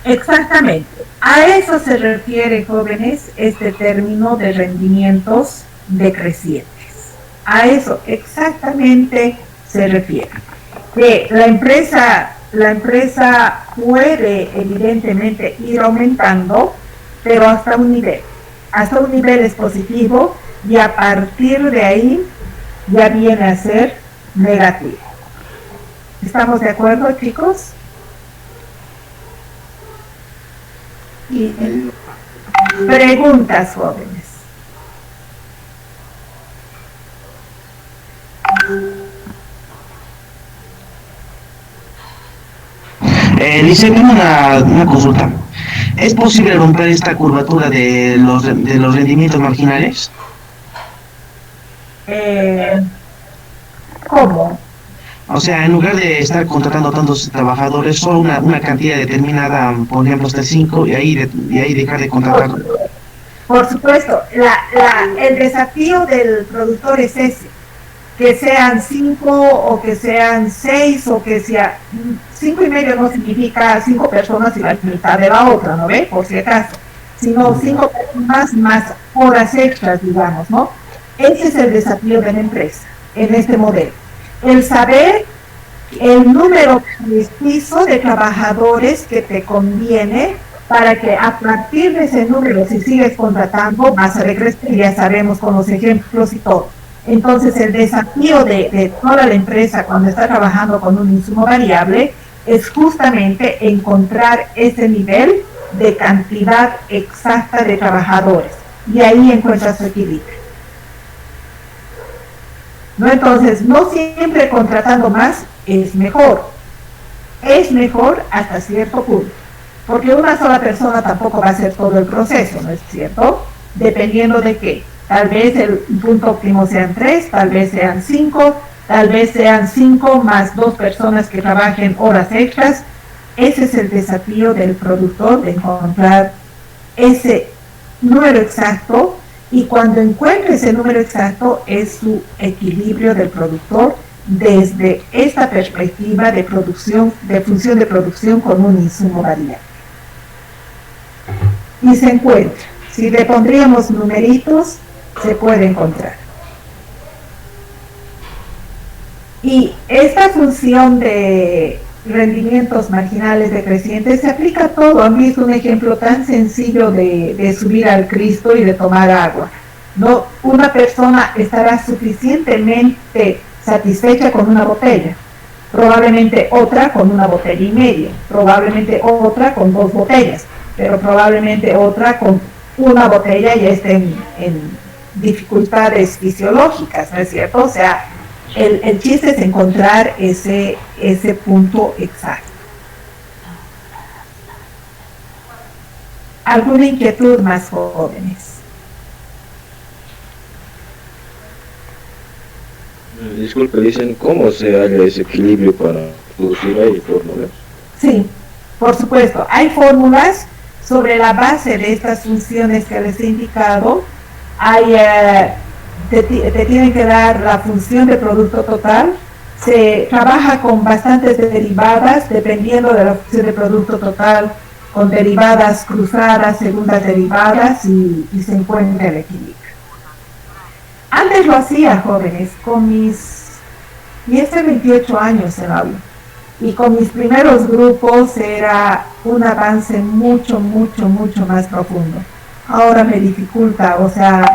Exactamente. A eso se refiere, jóvenes, este término de rendimientos decrecientes. A eso exactamente se refiere. Que la empresa puede evidentemente ir aumentando, pero hasta un nivel. Hasta un nivel es positivo y a partir de ahí ya viene a ser negativo. ¿Estamos de acuerdo, chicos? Y preguntas, jóvenes. Dice, tengo una consulta. ¿Es posible romper esta curvatura de los rendimientos marginales? ¿Cómo? O sea, en lugar de estar contratando tantos trabajadores, solo una cantidad determinada, por ejemplo, hasta 5, y ahí dejar de contratar. Por supuesto, el desafío del productor es ese, que sean 5 o que sean 6 o que sea 5 y medio no significa 5 personas y la mitad de la otra, ¿no ve? Por si acaso, sino 5 personas más horas extras, digamos, ¿no? Ese es el desafío de la empresa en este modelo. El saber el número preciso de trabajadores que te conviene para que a partir de ese número, si sigues contratando, vas a regresar, ya sabemos con los ejemplos y todo. Entonces, el desafío de toda la empresa cuando está trabajando con un insumo variable es justamente encontrar ese nivel de cantidad exacta de trabajadores. Y ahí encuentras su equilibrio. ¿No? Entonces, no siempre contratando más es mejor. Es mejor hasta cierto punto. Porque una sola persona tampoco va a hacer todo el proceso, ¿no es cierto? Dependiendo de qué. Tal vez el punto óptimo sean 3, tal vez sean 5, tal vez sean 5 más 2 personas que trabajen horas extras. ese es el desafío del productor, de encontrar ese número exacto, y cuando encuentre ese número exacto es su equilibrio del productor desde esta perspectiva de producción, de función de producción con un insumo variable. Y se encuentra, si le pondríamos numeritos, se puede encontrar. Y esta función de rendimientos marginales decrecientes se aplica a todo. Han visto un ejemplo tan sencillo de subir al Cristo y de tomar agua. No, una persona estará suficientemente satisfecha con una botella, probablemente otra con una botella y media, probablemente otra con 2 botellas, pero probablemente otra con una botella ya esté en dificultades fisiológicas, ¿no es cierto? O sea, el chiste es encontrar ese punto exacto. ¿Alguna inquietud más, jóvenes? Disculpe, dicen cómo se halla ese equilibrio para producir ahí fórmulas. Sí, por supuesto. Hay fórmulas sobre la base de estas funciones que les he indicado. Hay, te tienen que dar la función de producto total. Se trabaja con bastantes derivadas, dependiendo de la función de producto total, con derivadas cruzadas, segundas derivadas, y se encuentra el equilibrio. Antes lo hacía, jóvenes, con mis 28 años en aula, y con mis primeros grupos era un avance mucho más profundo. Ahora me dificulta, o sea,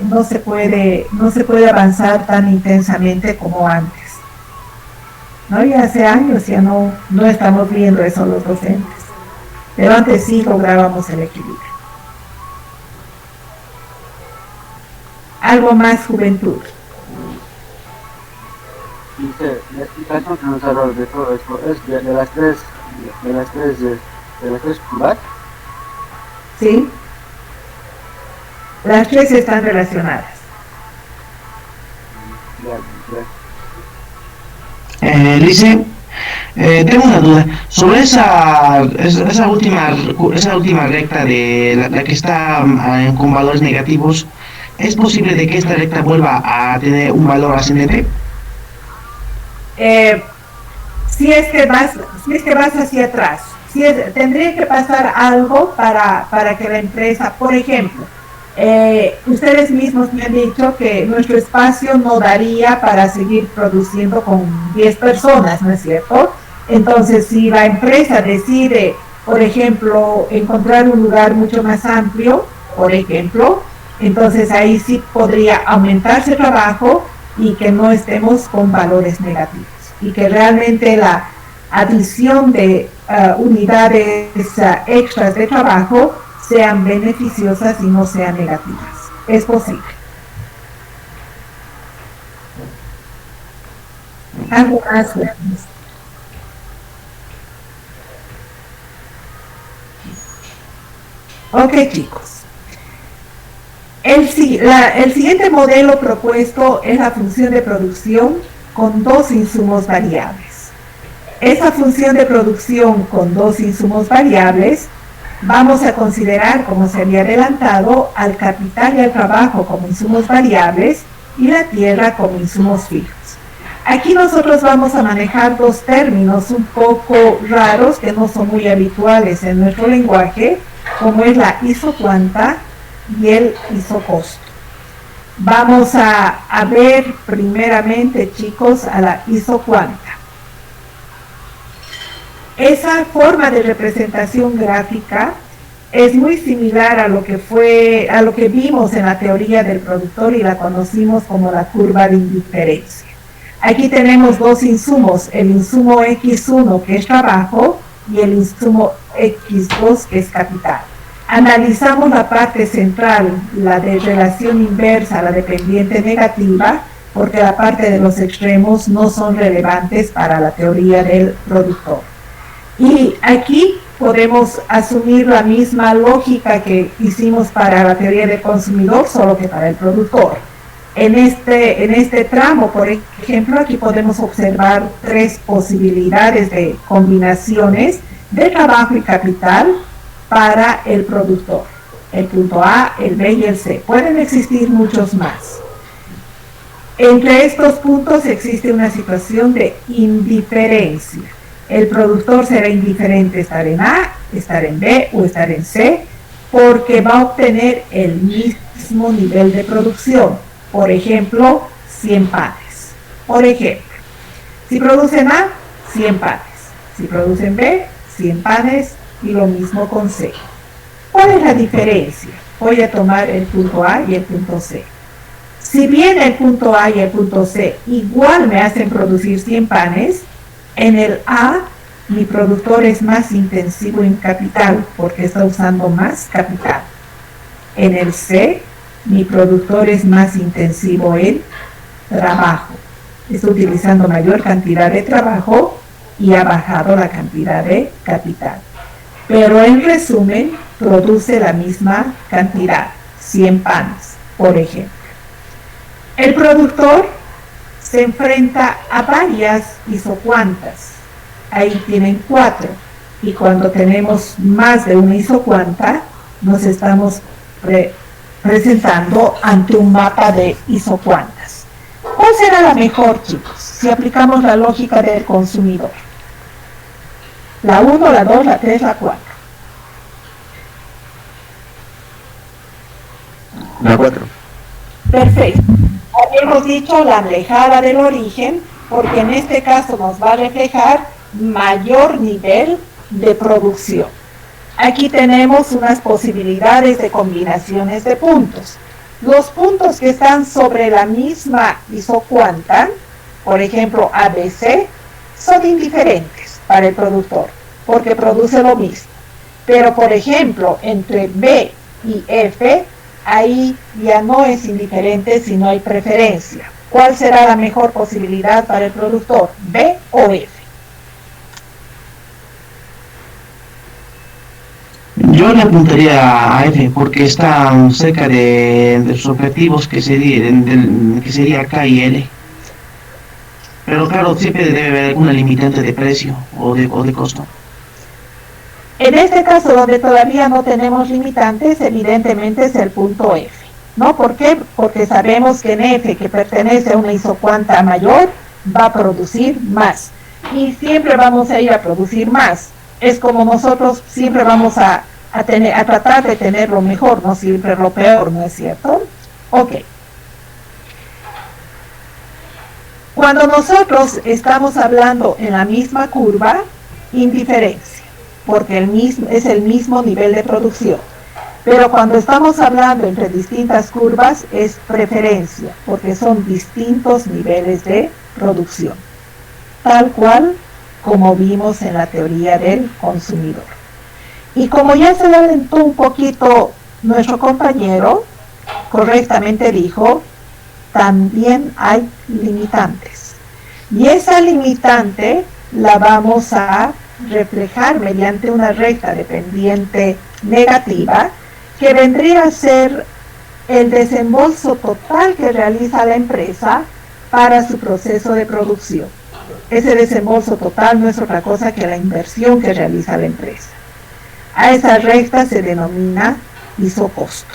no se puede avanzar tan intensamente como antes, ¿no? Y hace años ya no estamos viendo eso los docentes, pero antes sí lográbamos el equilibrio. Algo más, juventud. Dice, la explicación que nos ha dado de todo esto es de las tres curvas. Sí. Las tres están relacionadas. Lice, tengo una duda sobre esa última recta de la que está con valores negativos. ¿Es posible de que esta recta vuelva a tener un valor ascendente? Si es que vas hacia atrás, tendría que pasar algo para que la empresa, por ejemplo, ustedes mismos me han dicho que nuestro espacio no daría para seguir produciendo con 10 personas, ¿no es cierto? Entonces, si la empresa decide, por ejemplo, encontrar un lugar mucho más amplio, por ejemplo, entonces ahí sí podría aumentarse el trabajo y que no estemos con valores negativos, y que realmente la adición de unidades extras de trabajo sean beneficiosas y no sean negativas. Es posible. Algo más. Ok, chicos. El siguiente modelo propuesto es la función de producción con 2 insumos variables. Esa función de producción con 2 insumos variables, vamos a considerar, como se había adelantado, al capital y al trabajo como insumos variables y la tierra como insumos fijos. Aquí nosotros vamos a manejar 2 términos un poco raros que no son muy habituales en nuestro lenguaje, como es la isocuanta y el isocosto. Vamos a ver primeramente, chicos, a la isocuanta. Esa forma de representación gráfica es muy similar a lo que vimos en la teoría del productor y la conocimos como la curva de indiferencia. Aquí tenemos 2 insumos, el insumo X1 que es trabajo y el insumo X2 que es capital. Analizamos la parte central, la de relación inversa, la dependiente negativa, porque la parte de los extremos no son relevantes para la teoría del productor. Y aquí podemos asumir la misma lógica que hicimos para la teoría del consumidor, solo que para el productor. En este tramo, por ejemplo, aquí podemos observar 3 posibilidades de combinaciones de trabajo y capital para el productor. El punto A, el B y el C. Pueden existir muchos más. Entre estos puntos existe una situación de indiferencia. El productor será indiferente estar en A, estar en B o estar en C, porque va a obtener el mismo nivel de producción. Por ejemplo, 100 panes. Por ejemplo, si producen A, 100 panes. Si producen B, 100 panes y lo mismo con C. ¿Cuál es la diferencia? Voy a tomar el punto A y el punto C. Si bien el punto A y el punto C igual me hacen producir 100 panes, en el A mi productor es más intensivo en capital porque está usando más capital. En el C mi productor es más intensivo en trabajo. Está utilizando mayor cantidad de trabajo y ha bajado la cantidad de capital. Pero en resumen, produce la misma cantidad, 100 panes, por ejemplo. El productor se enfrenta a varias isocuantas. Ahí tienen 4. Y cuando tenemos más de una isocuanta, nos estamos presentando ante un mapa de isocuantas. ¿Cuál será la mejor, chicos, si aplicamos la lógica del consumidor? La 1, la 2, la 3, la 4. La 4. Perfecto. Habíamos dicho la alejada del origen, porque en este caso nos va a reflejar mayor nivel de producción. Aquí tenemos unas posibilidades de combinaciones de puntos. Los puntos que están sobre la misma isocuanta, por ejemplo ABC, son indiferentes para el productor, porque produce lo mismo. Pero por ejemplo, entre B y F, ahí ya no es indiferente, sino hay preferencia. ¿Cuál será la mejor posibilidad para el productor, B o F? Yo le apuntaría a F porque está cerca de los objetivos que sería K y L. Pero claro, siempre debe haber alguna limitante de precio o de costo. En este caso, donde todavía no tenemos limitantes, evidentemente es el punto F. ¿No? ¿Por qué? Porque sabemos que en F, que pertenece a una isocuanta mayor, va a producir más. Y siempre vamos a ir a producir más. Es como nosotros siempre vamos a tratar de tener lo mejor, no siempre lo peor, ¿no es cierto? Ok. Cuando nosotros estamos hablando en la misma curva, indiferencia, porque es el mismo nivel de producción. Pero cuando estamos hablando entre distintas curvas, es preferencia, porque son distintos niveles de producción. Tal cual como vimos en la teoría del consumidor. Y como ya se adelantó un poquito nuestro compañero, correctamente dijo, también hay limitantes. Y esa limitante la vamos a reflejar mediante una recta de pendiente negativa, que vendría a ser el desembolso total que realiza la empresa para su proceso de producción. Ese desembolso total no es otra cosa que la inversión que realiza la empresa. A esa recta se denomina isocosto.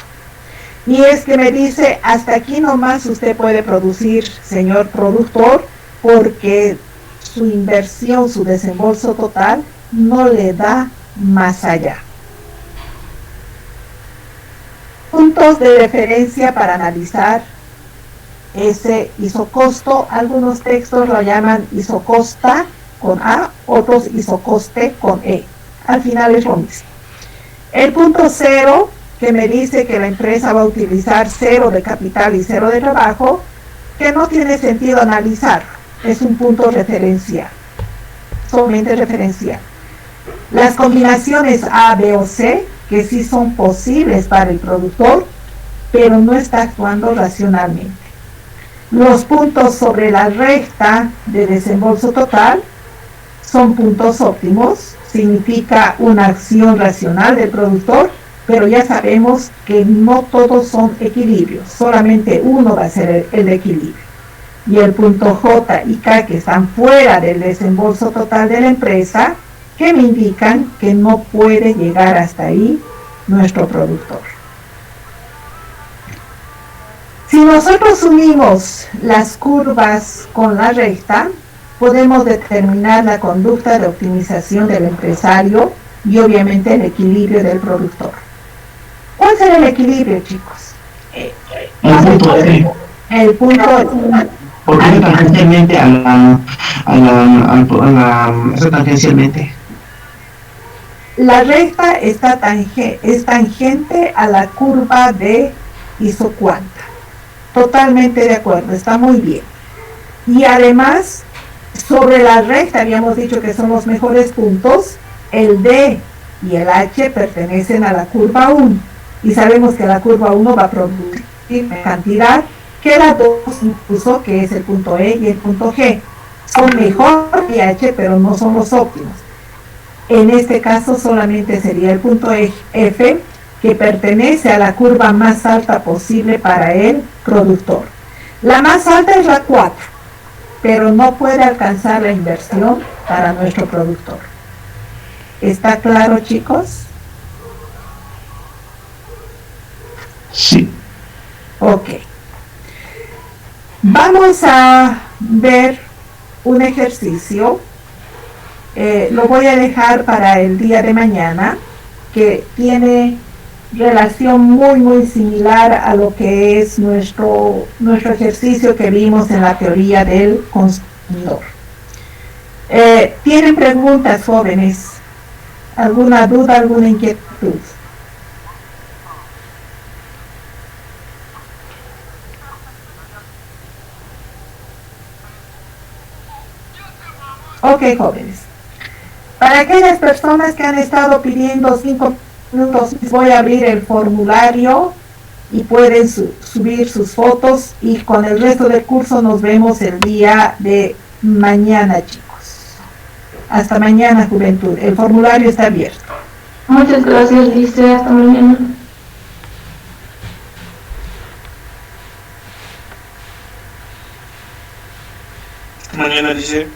Y es que me dice, hasta aquí nomás usted puede producir, señor productor, porque su inversión, su desembolso total, no le da más allá. Puntos de referencia para analizar ese isocosto. Algunos textos lo llaman isocosta con A, otros isocoste con E. Al final es lo mismo. El punto 0, que me dice que la empresa va a utilizar 0 de capital y 0 de trabajo, que no tiene sentido analizar. Es un punto referencial, solamente referencial. Las combinaciones A, B o C, que sí son posibles para el productor, pero no está actuando racionalmente. Los puntos sobre la recta de desembolso total son puntos óptimos, significa una acción racional del productor pero ya sabemos que no todos son equilibrios, solamente uno va a ser el equilibrio. Y el punto J y K que están fuera del desembolso total de la empresa, que me indican que no puede llegar hasta ahí nuestro productor. Si nosotros unimos las curvas con la recta, podemos determinar la conducta de optimización del empresario y obviamente el equilibrio del productor. ¿Cuál será el equilibrio, chicos? El punto F. El punto F. Porque es tangencialmente es tangencialmente. La recta es tangente a la curva de isocuanta. Totalmente de acuerdo, está muy bien. Y además, sobre la recta habíamos dicho que son los mejores puntos, el D y el H pertenecen a la curva 1. Y sabemos que la curva 1 va a producir una cantidad que la 2 incluso, que es el punto E y el punto G. Son mejor que H, pero no son los óptimos. En este caso solamente sería el punto F, que pertenece a la curva más alta posible para el productor. La más alta es la 4, pero no puede alcanzar la inversión para nuestro productor. ¿Está claro, chicos? Sí. Ok. Vamos a ver un ejercicio. Lo voy a dejar para el día de mañana, que tiene relación muy similar a lo que es nuestro ejercicio que vimos en la teoría del consumidor. ¿Tienen preguntas, jóvenes? ¿Alguna duda, alguna inquietud? Ok, jóvenes. Para aquellas personas que han estado pidiendo 5 minutos, voy a abrir el formulario y pueden subir sus fotos, y con el resto del curso nos vemos el día de mañana, chicos. Hasta mañana, juventud. El formulario está abierto. Muchas gracias, Lice. Hasta mañana. Mañana dice.